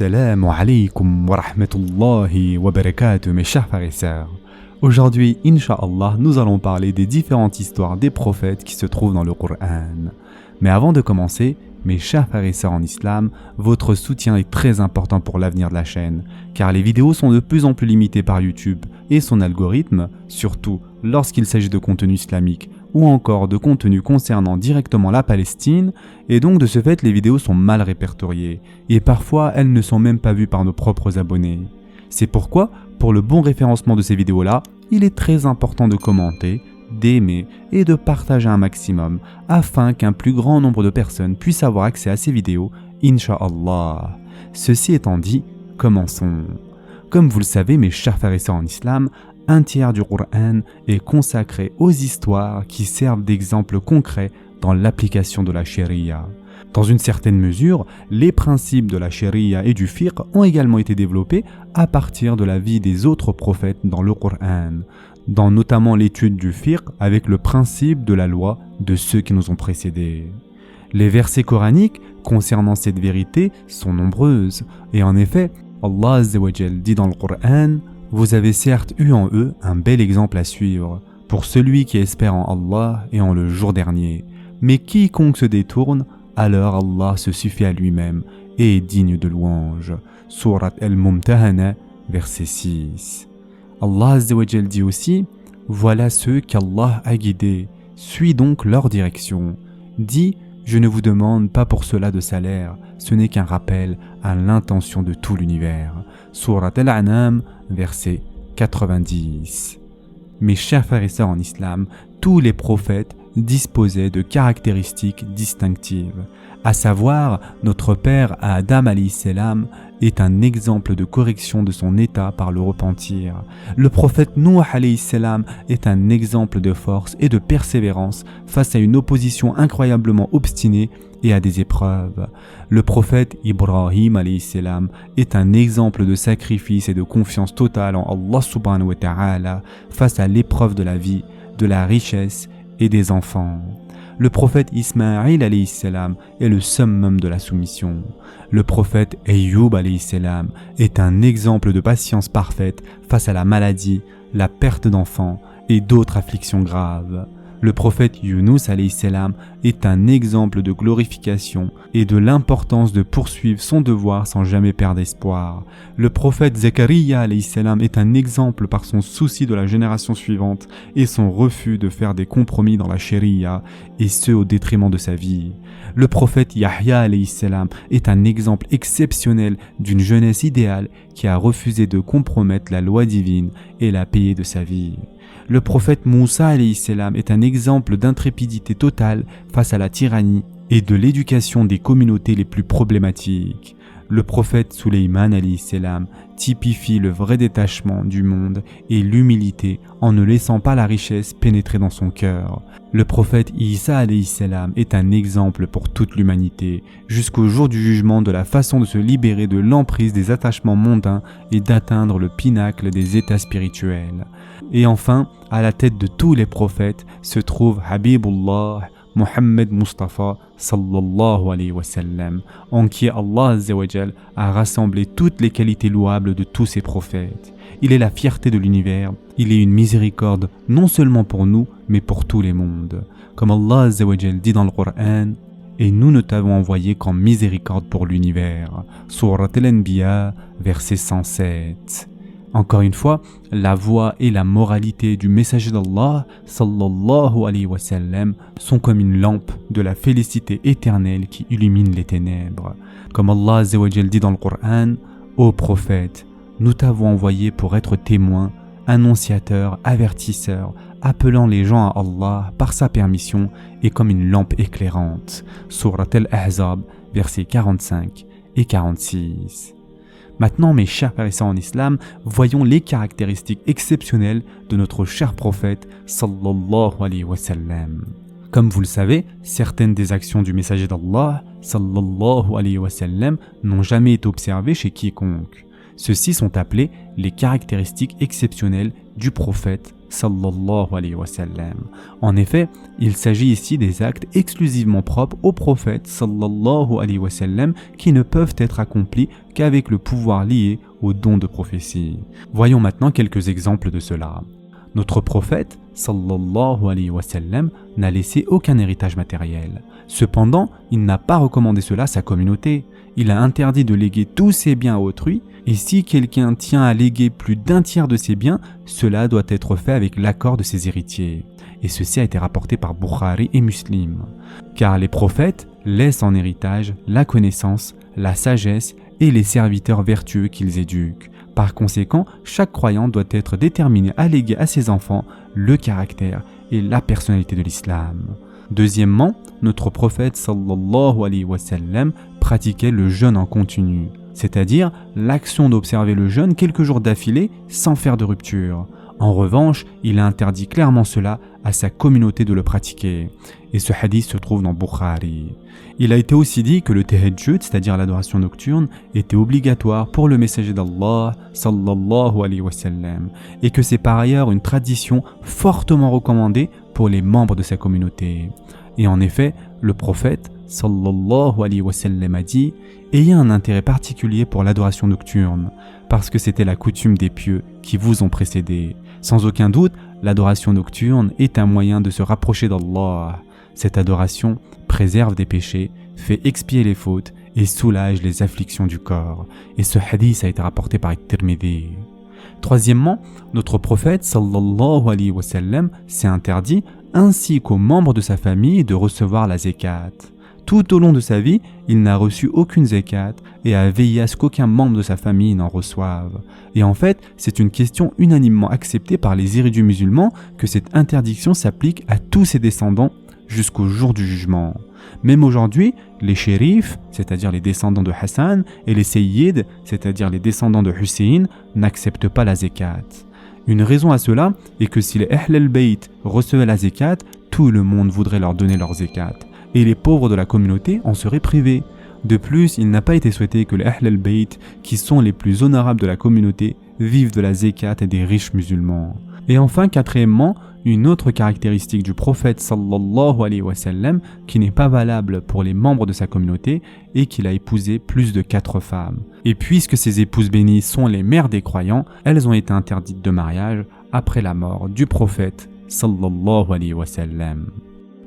Assalamu alaikum wa rahmatullahi wa barakatuh, mes chers frères et sœurs. Aujourd'hui, Inch'Allah, nous allons parler des différentes histoires des prophètes qui se trouvent dans le Coran. Mais avant de commencer, mes chers frères et sœurs en islam, votre soutien est très important pour l'avenir de la chaîne, car les vidéos sont de plus en plus limitées par YouTube et son algorithme, surtout lorsqu'il s'agit de contenu islamique ou encore de contenu concernant directement la Palestine, et donc de ce fait les vidéos sont mal répertoriées, et parfois elles ne sont même pas vues par nos propres abonnés. C'est pourquoi, pour le bon référencement de ces vidéos-là, il est très important de commenter, d'aimer et de partager un maximum, afin qu'un plus grand nombre de personnes puissent avoir accès à ces vidéos, Inch'Allah. Ceci étant dit, commençons. Comme vous le savez, mes chers frères et sœurs en islam, un tiers du Coran est consacré aux histoires qui servent d'exemple concret dans l'application de la Sharia. Dans une certaine mesure, les principes de la Sharia et du fiqh ont également été développés à partir de la vie des autres prophètes dans le Coran, dans notamment l'étude du fiqh avec le principe de la loi de ceux qui nous ont précédés. Les versets coraniques concernant cette vérité sont nombreuses, et en effet, Allah Azza wa Jal dit dans le Coran: vous avez certes eu en eux un bel exemple à suivre, pour celui qui espère en Allah et en le jour dernier. Mais quiconque se détourne, alors Allah se suffit à lui-même et est digne de louange. Surat Al-Mumtahana, verset 6. Allah Azza wa Jal dit aussi: voilà ceux qu'Allah a guidés, suis donc leur direction. Dis: je ne vous demande pas pour cela de salaire, ce n'est qu'un rappel à l'intention de tout l'univers. Surat Al-An'am, verset 90. Mes chers frères et sœurs en islam, tous les prophètes disposaient de caractéristiques distinctives. À savoir, notre père Adam alayhi salam est un exemple de correction de son état par le repentir. Le prophète Nuh alayhi salam est un exemple de force et de persévérance face à une opposition incroyablement obstinée et à des épreuves. Le prophète Ibrahim alayhi salam est un exemple de sacrifice et de confiance totale en Allah subhanahu wa ta'ala face à l'épreuve de la vie, de la richesse et des enfants. Le prophète Ismaïl alayhi salam est le summum de la soumission. Le prophète Ayyub alayhi salam est un exemple de patience parfaite face à la maladie, la perte d'enfants et d'autres afflictions graves. Le prophète Yunus alayhi salam est un exemple de glorification et de l'importance de poursuivre son devoir sans jamais perdre espoir. Le prophète Zachariah alayhi salam est un exemple par son souci de la génération suivante et son refus de faire des compromis dans la sharia, et ce au détriment de sa vie. Le prophète Yahya alayhi salam est un exemple exceptionnel d'une jeunesse idéale qui a refusé de compromettre la loi divine et la payer de sa vie. Le prophète Moussa alayhi salam est un exemple d'intrépidité totale face à la tyrannie et de l'éducation des communautés les plus problématiques. Le prophète Sulayman alayhi salam typifie le vrai détachement du monde et l'humilité en ne laissant pas la richesse pénétrer dans son cœur. Le prophète Isa alayhi salam est un exemple pour toute l'humanité, jusqu'au jour du jugement, de la façon de se libérer de l'emprise des attachements mondains et d'atteindre le pinacle des états spirituels. Et enfin, à la tête de tous les prophètes se trouve Habibullah, Muhammad Mustafa sallallahu alayhi wa sallam, en qui Allah Azza wa Jal a rassemblé toutes les qualités louables de tous ses prophètes. Il est la fierté de l'univers, il est une miséricorde non seulement pour nous, mais pour tous les mondes. Comme Allah Azza wa Jal dit dans le Coran: et nous ne t'avons envoyé qu'en miséricorde pour l'univers. Surat Al-Anbiya, verset 107. Encore une fois, la voie et la moralité du messager d'Allah sallallahu alayhi wa sallam sont comme une lampe de la félicité éternelle qui illumine les ténèbres. Comme Allah Azza wa Jal dit dans le Coran: ô prophète, nous t'avons envoyé pour être témoin, annonciateur, avertisseur, appelant les gens à Allah par sa permission et comme une lampe éclairante. Surat Al-Ahzab, versets 45 et 46. Maintenant, mes chers frères et sœurs en islam, voyons les caractéristiques exceptionnelles de notre cher prophète sallallahu alayhi wa sallam. Comme vous le savez, certaines des actions du messager d'Allah sallallahu alayhi wa sallam n'ont jamais été observées chez quiconque. Ceux-ci sont appelés les caractéristiques exceptionnelles du prophète sallallahu alayhi wa sallam. En effet, il s'agit ici des actes exclusivement propres au prophète sallallahu alayhi wa sallam qui ne peuvent être accomplis qu'avec le pouvoir lié au don de prophétie. Voyons maintenant quelques exemples de cela. Notre prophète sallallahu alayhi wa sallam n'a laissé aucun héritage matériel. Cependant, il n'a pas recommandé cela à sa communauté. Il a interdit de léguer tous ses biens à autrui, et si quelqu'un tient à léguer plus d'un tiers de ses biens, cela doit être fait avec l'accord de ses héritiers. Et ceci a été rapporté par Bukhari et Muslim. Car les prophètes laissent en héritage la connaissance, la sagesse et les serviteurs vertueux qu'ils éduquent. Par conséquent, chaque croyant doit être déterminé à léguer à ses enfants le caractère et la personnalité de l'islam. Deuxièmement, notre prophète sallallahu alayhi wa sallam pratiquait le jeûne en continu, c'est-à-dire l'action d'observer le jeûne quelques jours d'affilée sans faire de rupture. En revanche, il a interdit clairement cela à sa communauté de le pratiquer. Et ce hadith se trouve dans Bukhari. Il a été aussi dit que le tahajjud, c'est-à-dire l'adoration nocturne, était obligatoire pour le messager d'Allah sallallahu alayhi wa sallam, et que c'est par ailleurs une tradition fortement recommandée pour les membres de sa communauté. Et en effet, le prophète sallallahu alayhi wa sallam a dit « Ayez un intérêt particulier pour l'adoration nocturne, parce que c'était la coutume des pieux qui vous ont précédés. Sans aucun doute, l'adoration nocturne est un moyen de se rapprocher d'Allah. Cette adoration préserve des péchés, fait expier les fautes et soulage les afflictions du corps. » Et ce hadith a été rapporté par At-Tirmidhi. Troisièmement, notre prophète sallallahu alayhi wa sallam s'est interdit, ainsi qu'aux membres de sa famille, de recevoir la zakat. Tout au long de sa vie, il n'a reçu aucune zakat et a veillé à ce qu'aucun membre de sa famille n'en reçoive. Et en fait, c'est une question unanimement acceptée par les érudits musulmans que cette interdiction s'applique à tous ses descendants jusqu'au jour du jugement. Même aujourd'hui, les shérifs, c'est-à-dire les descendants de Hassan, et les seyyids, c'est-à-dire les descendants de Hussein, n'acceptent pas la zakat. Une raison à cela est que si les Ahl al-Bayt recevaient la zakat, tout le monde voudrait leur donner leur zakat, et les pauvres de la communauté en seraient privés. De plus, il n'a pas été souhaité que les Ahl al-Bayt, qui sont les plus honorables de la communauté, vivent de la zakat et des riches musulmans. Et enfin, quatrièmement, une autre caractéristique du prophète sallallahu alayhi wa sallam qui n'est pas valable pour les membres de sa communauté est qu'il a épousé plus de 4 femmes. Et puisque ces épouses bénies sont les mères des croyants, elles ont été interdites de mariage après la mort du prophète sallallahu alayhi wa sallam.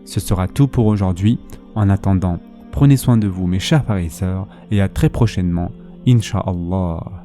Ce sera tout pour aujourd'hui. En attendant, prenez soin de vous mes chers frères et sœurs et à très prochainement, Inch'Allah.